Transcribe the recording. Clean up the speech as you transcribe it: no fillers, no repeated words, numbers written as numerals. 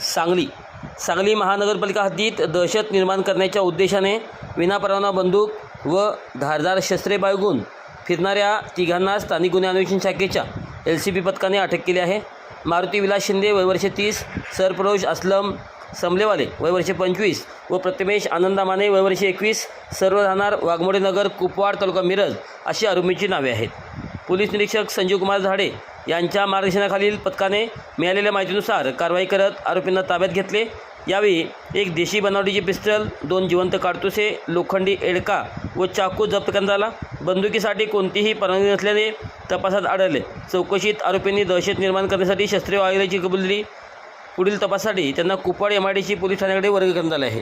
सांगली महानगरपालिका हद्दीत दहशत निर्माण करण्याच्या उद्देशाने विनापरवाना बंदूक व धारदार शस्त्रे बाळगून फिरणाऱ्या तिघांना स्थानिक गुन्हे अन्वेषण शाखेच्या LCB पथकाने अटक केली आहे। मारुती विलास शिंदे वय वर्ष 30, सरफरोज असलम समलेवाले वय वर्ष 25 व प्रथमेश आनंदा माने वय वर्ष 21 सर्व राहणार वाघमोडे नगर कुपवाड तालुका मिरज अशी आरोपींची नावे आहेत। पोलीस निरीक्षक संजीव कुमार झाडे यांच्या मार्गदर्शनाखालील पथकाने मिळालेल्या माहितीनुसार कारवाई करत आरोपींना ताब्यात घेतले। यावेळी एक देशी बनावटीची पिस्टल, 2 जिवंत काडतुसे, लोखंडी एडका व चाकू जप्त करण्यात आला। बंदुकीसाठी कोणतीही परवानगी नसल्याने तपासात आढळले। चौकशीत आरोपींनी दहशत निर्माण करण्यासाठी शस्त्रे वापरल्याची कबुली दिली। पुढील तपासासाठी त्यांना कुपवाड MIDC पोलीस ठाण्याकडे वर्ग करण्यात आले आहे।